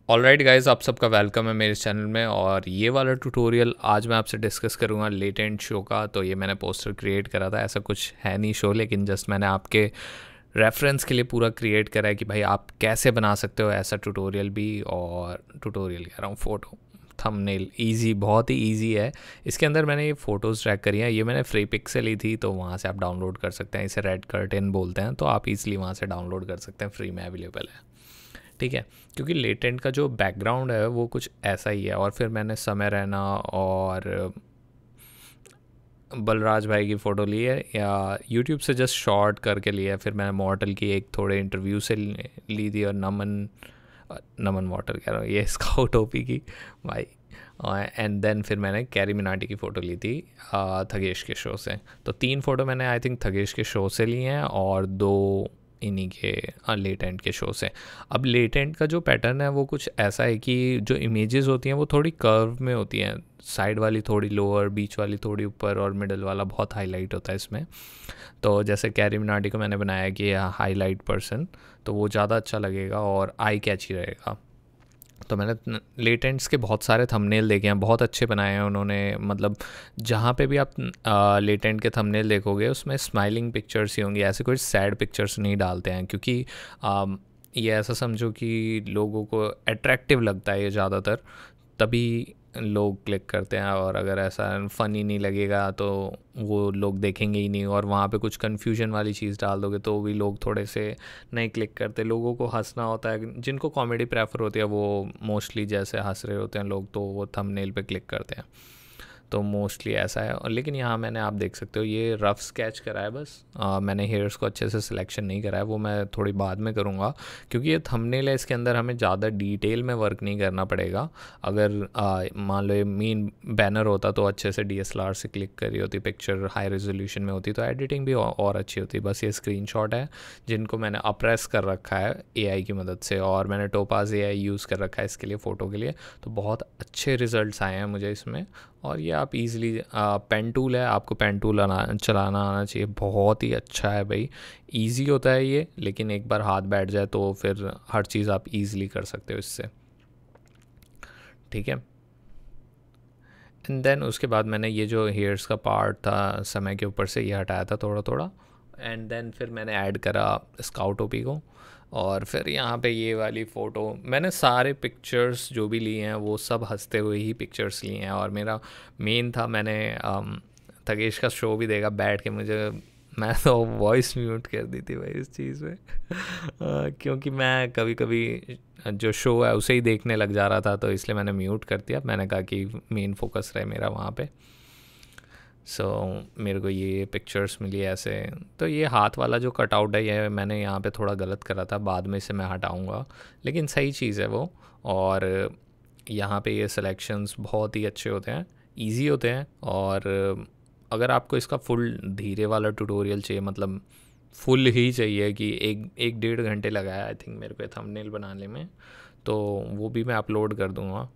Alright guys, आप सबका welcome है मेरे चैनल में। और ये वाला ट्यूटोरियल आज मैं आपसे डिस्कस करूँगा लेटेंट शो का। तो ये मैंने पोस्टर क्रिएट करा था, ऐसा कुछ है नहीं शो, लेकिन जस्ट मैंने आपके रेफरेंस के लिए पूरा क्रिएट करा है कि भाई आप कैसे बना सकते हो ऐसा ट्यूटोरियल भी। और ट्यूटोरियल कह रहा हूँ, फ़ोटो थंबनेल ईजी, बहुत ही ईजी है। इसके अंदर मैंने ये फ़ोटोज़ ट्रैक करी हैं, ये मैंने फ्री पिक से ली थी, तो वहाँ से आप डाउनलोड कर सकते हैं। इसे रेड कर्टेन बोलते हैं, तो आप इजीली वहाँ से डाउनलोड कर सकते हैं, फ्री में अवेलेबल है। ठीक है, क्योंकि लेटेंट का जो बैकग्राउंड है वो कुछ ऐसा ही है। और फिर मैंने समय रैना और बलराज भाई की फ़ोटो ली है, या यूट्यूब से जस्ट शॉर्ट करके लिया है। फिर मैंने मॉडल की एक थोड़े इंटरव्यू से ली थी, और नमन नमन मॉडल कह रहा हूँ, ये स्काउट टोपी की भाई। एंड देन फिर मैंने कैरी मिनाटी की फ़ोटो ली थी थगेश के शो से। तो 3 फ़ोटो मैंने आई थिंक थगेश के शो से ली हैं, और 2 इन्हीं के लेटेंट के शो से। अब लेटेंट का जो पैटर्न है वो कुछ ऐसा है कि जो इमेजेस होती हैं वो थोड़ी कर्व में होती हैं, साइड वाली थोड़ी लोअर, बीच वाली थोड़ी ऊपर, और मिडल वाला बहुत हाईलाइट होता है इसमें। तो जैसे कैरी मिनाटी को मैंने बनाया कि हाईलाइट पर्सन, तो वो ज़्यादा अच्छा लगेगा और आई कैची रहेगा। तो मैंने लेटेंट्स के बहुत सारे थंबनेल देखे हैं, बहुत अच्छे बनाए हैं उन्होंने। मतलब जहाँ पे भी आप लेटेंट के थंबनेल देखोगे उसमें स्माइलिंग पिक्चर्स ही होंगी, ऐसे कोई सैड पिक्चर्स नहीं डालते हैं, क्योंकि ये ऐसा समझो कि लोगों को अट्रैक्टिव लगता है ये ज़्यादातर, तभी लोग क्लिक करते हैं। और अगर ऐसा फ़नी नहीं लगेगा तो वो लोग देखेंगे ही नहीं। और वहाँ पे कुछ कन्फ्यूजन वाली चीज़ डाल दोगे तो भी लोग थोड़े से नहीं क्लिक करते। लोगों को हंसना होता है, जिनको कॉमेडी प्रेफर होती है वो मोस्टली जैसे हंस रहे होते हैं लोग, तो वो थंबनेल पे क्लिक करते हैं। तो मोस्टली ऐसा है। और लेकिन यहाँ मैंने, आप देख सकते हो, ये रफ़ स्केच करा है बस। मैंने हेयर्स को अच्छे से सिलेक्शन नहीं करा है, वो मैं थोड़ी बाद में करूँगा, क्योंकि ये थंबनेल है, इसके अंदर हमें ज़्यादा डिटेल में वर्क नहीं करना पड़ेगा। अगर मान लो ये मेन बैनर होता तो अच्छे से DSLR से क्लिक करी होती, पिक्चर हाई रेजोल्यूशन में होती, तो एडिटिंग भी और अच्छी होती। बस ये स्क्रीनशॉट है जिनको मैंने अप्रेस कर रखा है AI की मदद से, और मैंने टोपाज AI यूज़ कर रखा है इसके लिए, फ़ोटो के लिए। तो बहुत अच्छे रिजल्ट्स आए हैं मुझे इसमें। और ये आप इजीली, पेन टूल है, आपको पेन टूल चलाना आना चाहिए, बहुत ही अच्छा है भाई। इजी होता है ये, लेकिन एक बार हाथ बैठ जाए तो फिर हर चीज़ आप इजीली कर सकते हो इससे। ठीक है, एंड देन उसके बाद मैंने ये जो हेयर्स का पार्ट था समय के ऊपर से, ये हटाया था थोड़ा थोड़ा। एंड देन फिर मैंने ऐड करा स्काउट टोपी को। और फिर यहाँ पे ये वाली फ़ोटो, मैंने सारे पिक्चर्स जो भी लिए हैं वो सब हंसते हुए ही पिक्चर्स लिए हैं। और मेरा मेन था, मैंने तगेश का शो भी देखा बैठ के, मुझे, मैं तो वॉइस म्यूट कर दी थी भाई इस चीज़ में। क्योंकि मैं कभी कभी जो शो है उसे ही देखने लग जा रहा था, तो इसलिए मैंने म्यूट कर दिया। मैंने कहा कि मेन फोकस रहे मेरा वहाँ पे। सो मेरे को ये पिक्चर्स मिली ऐसे। तो ये हाथ वाला जो कटआउट है ये मैंने यहाँ पे थोड़ा गलत करा था, बाद में इसे मैं हटाऊँगा, लेकिन सही चीज़ है वो। और यहाँ पे ये सिलेक्शंस बहुत ही अच्छे होते हैं, इजी होते हैं। और अगर आपको इसका फुल धीरे वाला ट्यूटोरियल चाहिए, मतलब फुल ही चाहिए कि एक एक 1.5 घंटे लगाया आई थिंक मेरे को थंबनेल बनाने में, तो वो भी मैं अपलोड कर दूँगा,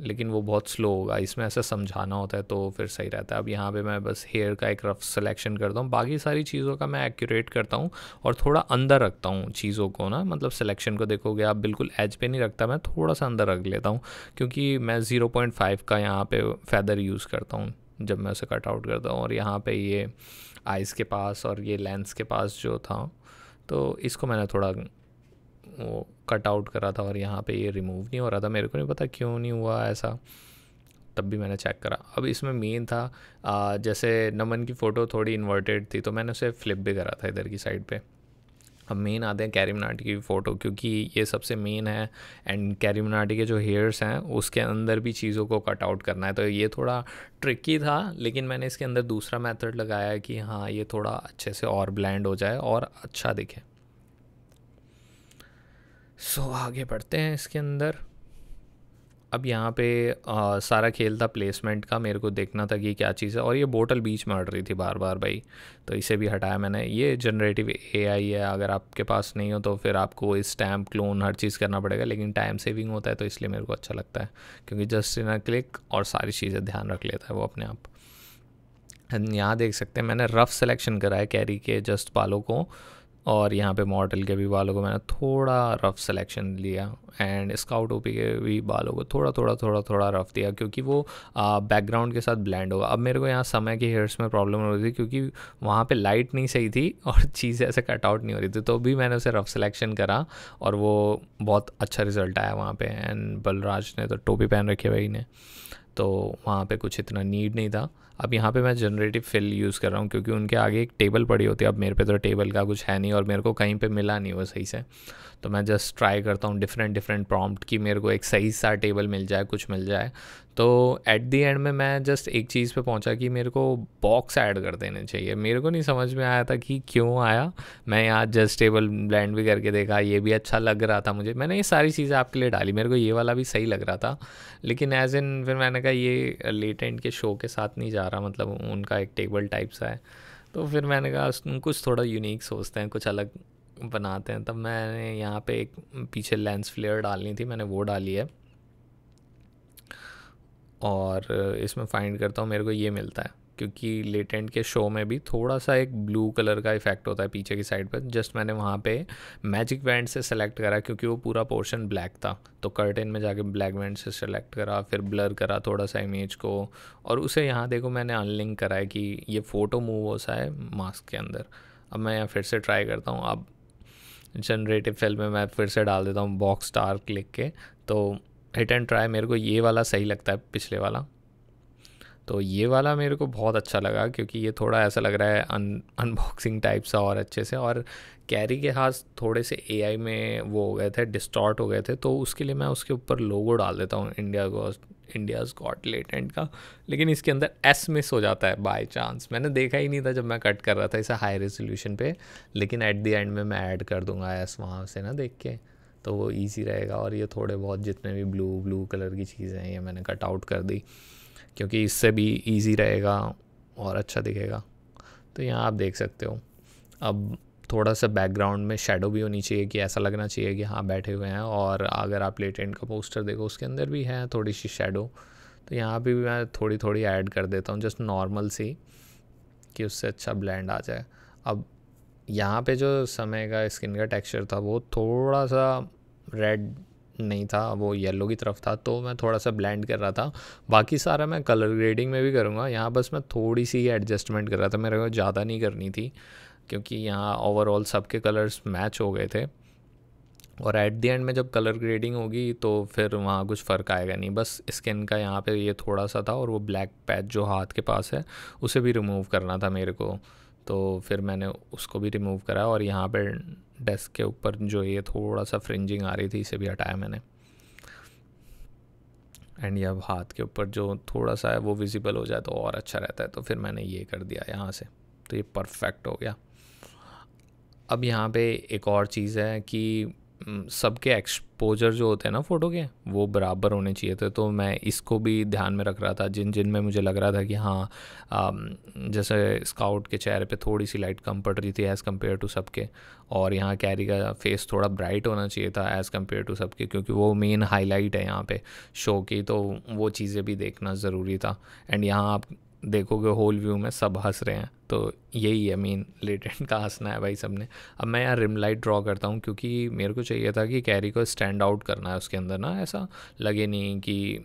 लेकिन वो बहुत स्लो होगा। इसमें ऐसा समझाना होता है तो फिर सही रहता है। अब यहाँ पे मैं बस हेयर का एक रफ सिलेक्शन करता हूँ, बाकी सारी चीज़ों का मैं एक्यूरेट करता हूँ और थोड़ा अंदर रखता हूँ चीज़ों को ना। मतलब सिलेक्शन को देखोगे आप, बिल्कुल एज पे नहीं रखता, मैं थोड़ा सा अंदर रख लेता हूँ, क्योंकि मैं 0.5 का यहाँ पे फेदर यूज़ करता हूँ जब मैं उसे कट आउट करता हूँ। और यहाँ पे ये आइज़ के पास और ये लेंस के पास जो था, तो इसको मैंने थोड़ा वो कट आउट करा था, और यहाँ पे ये रिमूव नहीं हो रहा था, मेरे को नहीं पता क्यों नहीं हुआ ऐसा। तब भी मैंने चेक करा। अब इसमें मेन था, जैसे नमन की फ़ोटो थोड़ी इन्वर्टेड थी, तो मैंने उसे फ्लिप भी करा था इधर की साइड पे। अब मेन आते हैं कैरी मिनाटी की फ़ोटो, क्योंकि ये सबसे मेन है। एंड कैरी मिनाटी के जो हेयर्स हैं उसके अंदर भी चीज़ों को कट आउट करना है, तो ये थोड़ा ट्रिकी था, लेकिन मैंने इसके अंदर दूसरा मेथड लगाया कि हाँ ये थोड़ा अच्छे से और ब्लेंड हो जाए और अच्छा दिखे। सो आगे बढ़ते हैं इसके अंदर। अब यहाँ पे सारा खेल था प्लेसमेंट का, मेरे को देखना था कि क्या चीज़ है। और ये बोतल बीच में अड़ रही थी बार बार भाई, तो इसे भी हटाया मैंने। ये जनरेटिव AI है, अगर आपके पास नहीं हो तो फिर आपको स्टैम्प क्लोन हर चीज़ करना पड़ेगा, लेकिन टाइम सेविंग होता है, तो इसलिए मेरे को अच्छा लगता है, क्योंकि जस्ट इन क्लिक और सारी चीज़ें ध्यान रख लेता है वो अपने आप। यहाँ देख सकते हैं मैंने रफ़ सिलेक्शन करा है कैरी के जस्ट बालों को, और यहाँ पे मॉडल के भी बालों को मैंने थोड़ा रफ़ सिलेक्शन लिया, एंड स्काउट ओपी के भी बालों को थोड़ा रफ़ दिया, क्योंकि वो बैकग्राउंड के साथ ब्लेंड होगा। अब मेरे को यहाँ समय के हेयर्स में प्रॉब्लम हो रही थी, क्योंकि वहाँ पे लाइट नहीं सही थी और चीज़ें ऐसे कट आउट नहीं हो रही थी, तो भी मैंने उसे रफ़ सिलेक्शन करा और वो बहुत अच्छा रिजल्ट आया वहाँ पे। एंड बलराज ने तो टोपी पहन रखी है भाई ने, तो वहाँ पे कुछ इतना नीड नहीं था। अब यहाँ पे मैं जनरेटिव फिल यूज़ कर रहा हूँ, क्योंकि उनके आगे एक टेबल पड़ी होती है। अब मेरे पे तो टेबल का कुछ है नहीं और मेरे को कहीं पे मिला नहीं वो सही से, तो मैं जस्ट ट्राई करता हूँ डिफरेंट प्रॉम्प्ट कि मेरे को एक सही सा टेबल मिल जाए, कुछ मिल जाए। तो एट दी एंड में मैं जस्ट एक चीज़ पे पहुँचा कि मेरे को बॉक्स ऐड कर देने चाहिए। मेरे को नहीं समझ में आया था कि क्यों आया। मैं यहाँ जस्ट टेबल ब्लेंड भी करके देखा, ये भी अच्छा लग रहा था मुझे, मैंने ये सारी चीज़ें आपके लिए डाली, मेरे को ये वाला भी सही लग रहा था। लेकिन एज इन फिर मैंने कहा ये लेटेंट के शो के साथ नहीं जा रहा, मतलब उनका एक टेबल टाइप सा है, तो फिर मैंने कहा कुछ थोड़ा यूनिक सोचते हैं, कुछ अलग बनाते हैं। तब मैंने यहाँ पे एक पीछे लेंस फ्लेयर डालनी थी, मैंने वो डाली है। और इसमें फाइंड करता हूँ मेरे को ये मिलता है, क्योंकि लेटेंट के शो में भी थोड़ा सा एक ब्लू कलर का इफेक्ट होता है पीछे की साइड पर। जस्ट मैंने वहाँ पे मैजिक बैंड से सेलेक्ट करा, क्योंकि वो पूरा पोर्शन ब्लैक था, तो कर्टेन में जाके ब्लैक बैंड से सेलेक्ट करा, फिर ब्लर करा थोड़ा सा इमेज को, और उसे यहाँ देखो मैंने अनलिंक करा है कि ये फ़ोटो मूव हो सा है मास्क के अंदर। अब मैं यहाँ फिर से ट्राई करता हूँ। अब जनरेटिव फिल में मैं फिर से डाल देता हूँ बॉक्स स्टार क्लिक के, तो हिट एंड ट्राई। मेरे को ये वाला सही लगता है पिछले वाला, तो ये वाला मेरे को बहुत अच्छा लगा, क्योंकि ये थोड़ा ऐसा लग रहा है अनबॉक्सिंग टाइप सा और अच्छे से। और कैरी के हाथ थोड़े से एआई में वो हो गए थे, डिस्टॉर्ट हो गए थे, तो उसके लिए मैं उसके ऊपर लोगो डाल देता हूँ इंडियाज़ गॉट लेटेंट का। लेकिन इसके अंदर एस मिस हो जाता है बाय चांस, मैंने देखा ही नहीं था जब मैं कट कर रहा था इसे हाई रेजोल्यूशन पे। लेकिन एट द एंड में मैं ऐड कर दूंगा एस वहाँ से ना देख के, तो वो ईजी रहेगा। और ये थोड़े बहुत जितने भी ब्लू कलर की चीज़ें हैं ये मैंने कट आउट कर दी, क्योंकि इससे भी इजी रहेगा और अच्छा दिखेगा। तो यहाँ आप देख सकते हो। अब थोड़ा सा बैकग्राउंड में शेडो भी होनी चाहिए, कि ऐसा लगना चाहिए कि हाँ बैठे हुए हैं। और अगर आप लेटेंट का पोस्टर देखो उसके अंदर भी है थोड़ी सी शेडो, तो यहाँ भी मैं थोड़ी ऐड कर देता हूँ, जस्ट नॉर्मल सी, कि उससे अच्छा ब्लेंड आ जाए। अब यहाँ पे जो समय का स्किन का टेक्सचर था वो थोड़ा सा रेड नहीं था, वो येलो की तरफ था, तो मैं थोड़ा सा ब्लेंड कर रहा था। बाकी सारा मैं कलर ग्रेडिंग में भी करूँगा, यहाँ बस मैं थोड़ी सी एडजस्टमेंट कर रहा था, मेरे को ज़्यादा नहीं करनी थी, क्योंकि यहाँ ओवरऑल सबके कलर्स मैच हो गए थे। और एट द एंड में जब कलर ग्रेडिंग होगी तो फिर वहाँ कुछ फ़र्क आएगा नहीं। बस स्किन का यहाँ पे ये थोड़ा सा था, और वो ब्लैक पैच जो हाथ के पास है उसे भी रिमूव करना था मेरे को, तो फिर मैंने उसको भी रिमूव करा। और यहाँ पे डेस्क के ऊपर जो ये थोड़ा सा फ्रिंजिंग आ रही थी इसे भी हटाया मैंने। एंड ये अब हाथ के ऊपर जो थोड़ा सा है वो विजिबल हो जाए तो और अच्छा रहता है, तो फिर मैंने ये कर दिया यहाँ से, तो ये परफेक्ट हो गया। अब यहाँ पे एक और चीज़ है कि सबके एक्सपोजर जो होते हैं ना फ़ोटो के वो बराबर होने चाहिए थे, तो मैं इसको भी ध्यान में रख रहा था। जिन जिन में मुझे लग रहा था कि हाँ जैसे स्काउट के चेहरे पे थोड़ी सी लाइट कम पड़ रही थी एज़ कम्पेयर टू सबके, और यहाँ कैरी का फेस थोड़ा ब्राइट होना चाहिए था एज़ कम्पेयर टू सबके, क्योंकि वो मेन हाईलाइट है यहाँ पे शो की, तो वो चीज़ें भी देखना ज़रूरी था। एंड यहाँ आप देखोगे होल व्यू में सब हंस रहे हैं, तो यही है मेन लेटेंट का हंसना है भाई सबने। अब मैं यहाँ रिम लाइट ड्रॉ करता हूँ, क्योंकि मेरे को चाहिए था कि कैरी को स्टैंड आउट करना है उसके अंदर ना, ऐसा लगे नहीं कि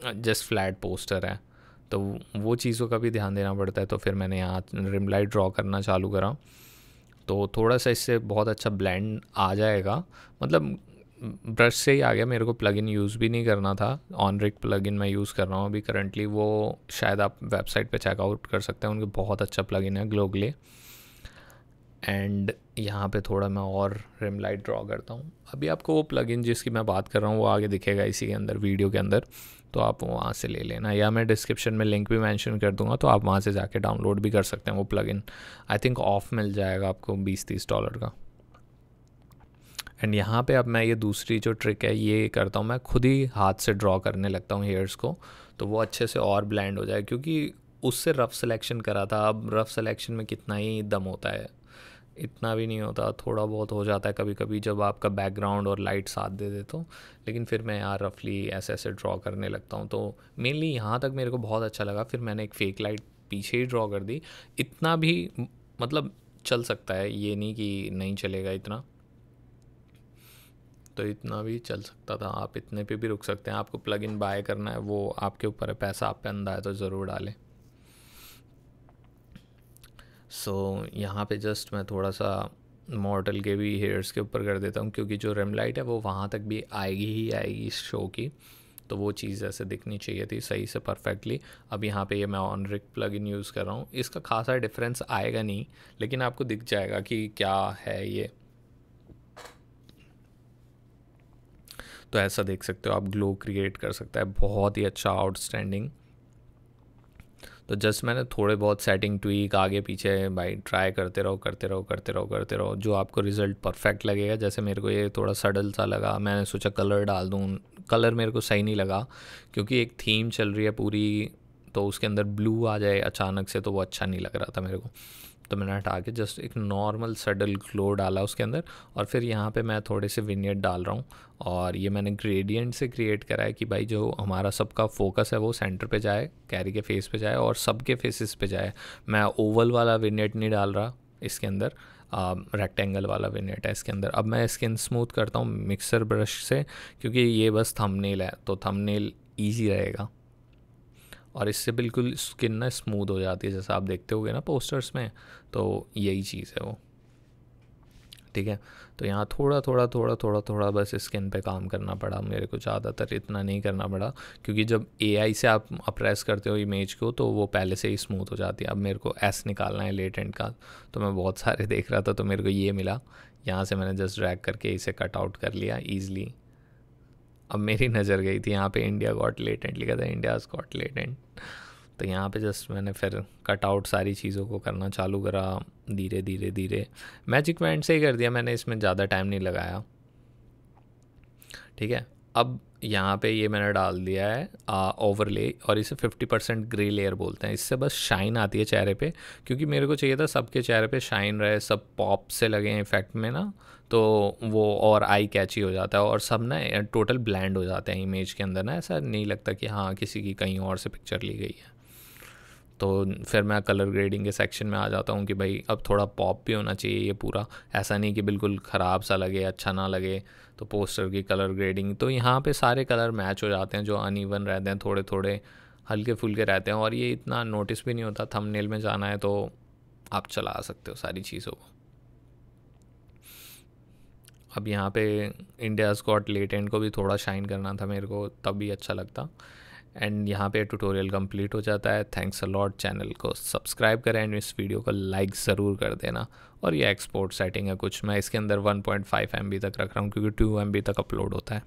जस्ट फ्लैट पोस्टर है, तो वो चीज़ों का भी ध्यान देना पड़ता है। तो फिर मैंने यहाँ रिम लाइट ड्रॉ करना चालू करा, तो थोड़ा सा इससे बहुत अच्छा ब्लेंड आ जाएगा, मतलब ब्रश से ही आ गया। मेरे को प्लगइन यूज़ भी नहीं करना था, ऑनरिक प्लगइन मैं यूज़ कर रहा हूँ अभी करंटली, वो शायद आप वेबसाइट पे चेकआउट कर सकते हैं, उनके बहुत अच्छा प्लगइन है ग्लोगले। एंड यहाँ पे थोड़ा मैं और रिम लाइट ड्रॉ करता हूँ। अभी आपको वो प्लगइन जिसकी मैं बात कर रहा हूँ वो आगे दिखेगा इसी के अंदर वीडियो के अंदर, तो आप वहाँ से ले लेना, या मैं डिस्क्रिप्शन में लिंक भी मेंशन कर दूँगा, तो आप वहाँ से जाके डाउनलोड भी कर सकते हैं वो प्लगइन। आई थिंक ऑफ मिल जाएगा आपको $20-30 का। एंड यहाँ पे अब मैं ये दूसरी जो ट्रिक है ये करता हूँ, मैं खुद ही हाथ से ड्रॉ करने लगता हूँ हेयर्स को, तो वो अच्छे से और ब्लेंड हो जाए, क्योंकि उससे रफ़ सिलेक्शन करा था। अब रफ़ सिलेक्शन में कितना ही दम होता है, इतना भी नहीं होता, थोड़ा बहुत हो जाता है कभी कभी जब आपका बैकग्राउंड और लाइट साथ दे दे तो। लेकिन फिर मैं यार रफली ऐसे ऐसे ड्रॉ करने लगता हूँ, तो मेनली यहाँ तक मेरे को बहुत अच्छा लगा। फिर मैंने एक फेक लाइट पीछे ही ड्रॉ कर दी, इतना भी मतलब चल सकता है, ये नहीं कि नहीं चलेगा इतना, तो इतना भी चल सकता था। आप इतने पे भी रुक सकते हैं। आपको प्लग इन बाय करना है वो आपके ऊपर है, पैसा आप पे अंधा है तो ज़रूर डालें। सो यहाँ पे जस्ट मैं थोड़ा सा मॉडल के भी हेयर्स के ऊपर कर देता हूँ, क्योंकि जो रिम लाइट है वो वहाँ तक भी आएगी ही आएगी इस शो की, तो वो चीज़ ऐसे दिखनी चाहिए थी सही से परफेक्टली। अब यहाँ पे ये मैं on rig plug in use कर रहा हूँ, इसका खासा डिफरेंस आएगा नहीं, लेकिन आपको दिख जाएगा कि क्या है ये। तो ऐसा देख सकते हो आप, ग्लो क्रिएट कर सकता है, बहुत ही अच्छा आउटस्टैंडिंग। तो जस्ट मैंने थोड़े बहुत सेटिंग ट्वीक आगे पीछे भाई ट्राई करते रहो करते रहो करते रहो करते रहो, जो आपको रिज़ल्ट परफेक्ट लगेगा। जैसे मेरे को ये थोड़ा सडल सा लगा, मैंने सोचा कलर डाल दूँ, कलर मेरे को सही नहीं लगा, क्योंकि एक थीम चल रही है पूरी, तो उसके अंदर ब्लू आ जाए अचानक से तो वो अच्छा नहीं लग रहा था मेरे को। तो मैंने हटा के जस्ट एक नॉर्मल सडल ग्लो डाला उसके अंदर, और फिर यहाँ पे मैं थोड़े से विनियट डाल रहा हूँ, और ये मैंने ग्रेडियंट से क्रिएट करा है कि भाई जो हमारा सबका फोकस है वो सेंटर पे जाए, कैरी के फेस पे जाए और सबके फेसेस पे जाए। मैं ओवल वाला विनियट नहीं डाल रहा इसके अंदर, रेक्टेंगल वाला विनियट है इसके अंदर। अब मैं स्किन स्मूथ करता हूँ मिक्सर ब्रश से, क्योंकि ये बस थंबनेल है तो थंबनेल ईजी रहेगा, और इससे बिल्कुल स्किन ना स्मूथ हो जाती है, जैसा आप देखते होगे ना पोस्टर्स में, तो यही चीज़ है वो। ठीक है, तो यहाँ थोड़ा थोड़ा थोड़ा थोड़ा थोड़ा बस स्किन पे काम करना पड़ा मेरे को, ज़्यादातर इतना नहीं करना पड़ा, क्योंकि जब एआई से आप अप्रेस करते हो इमेज को तो वो पहले से ही स्मूथ हो जाती है। अब मेरे को एस निकालना है लेटेंट का, तो मैं बहुत सारे देख रहा था तो मेरे को ये मिला, यहाँ से मैंने जस्ट ड्रैग करके इसे कट आउट कर लिया ईज़िली। अब मेरी नज़र गई थी यहाँ पे इंडिया गॉट लेटेंट लिखा था, इंडिया गॉट लेटेंट, तो यहाँ पे जस्ट मैंने फिर कट आउट सारी चीज़ों को करना चालू करा धीरे धीरे धीरे। मैजिक बैंड से ही कर दिया मैंने, इसमें ज़्यादा टाइम नहीं लगाया। ठीक है, अब यहाँ पे ये मैंने डाल दिया है ओवरले, और इसे 50% ग्रे लेयर बोलते हैं। इससे बस शाइन आती है चेहरे पे, क्योंकि मेरे को चाहिए था सबके चेहरे पे शाइन रहे, सब पॉप से लगे इफेक्ट में ना, तो वो और आई कैची हो जाता है, और सब ना टोटल ब्लेंड हो जाते हैं इमेज के अंदर ना, ऐसा नहीं लगता कि हाँ किसी की कहीं और से पिक्चर ली गई है। तो फिर मैं कलर ग्रेडिंग के सेक्शन में आ जाता हूँ कि भाई अब थोड़ा पॉप भी होना चाहिए ये पूरा, ऐसा नहीं कि बिल्कुल ख़राब सा लगे, अच्छा ना लगे। तो पोस्टर की कलर ग्रेडिंग, तो यहाँ पे सारे कलर मैच हो जाते हैं, जो अनइवन रहते हैं थोड़े थोड़े हल्के फुल्के रहते हैं, और ये इतना नोटिस भी नहीं होता। थंबनेल में जाना है तो आप चला सकते हो सारी चीज़ों को। अब यहाँ पे इंडियाज़ गॉट लेटेंट को भी थोड़ा शाइन करना था मेरे को, तब भी अच्छा लगता। एंड यहाँ पे ट्यूटोरियल कंप्लीट हो जाता है। थैंक्स अ लॉट, चैनल को सब्सक्राइब करें एंड इस वीडियो को लाइक ज़रूर कर देना। और ये एक्सपोर्ट सेटिंग है कुछ, मैं इसके अंदर 1.5 MB तक रख रहा हूँ, क्योंकि 2 MB तक अपलोड होता है।